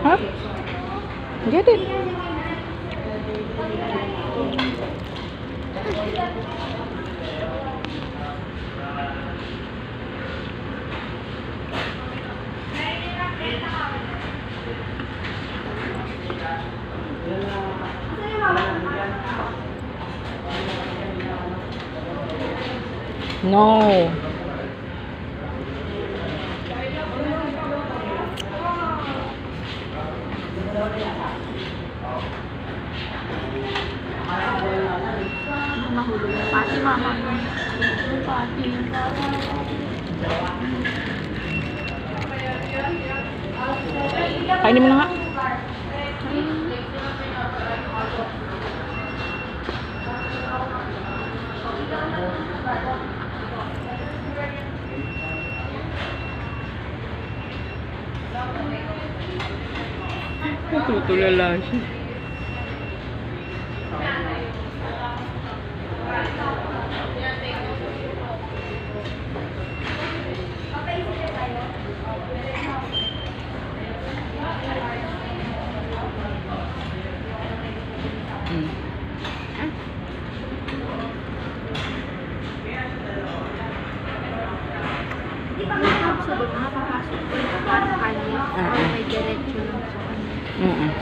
Huh? Get it. No. Mahulog na pati, mama. Pati. Kainin mo na nga. Natutulala siya. Sabi ko nga, papasok ko yung kanya. May diretso lang sa kanya.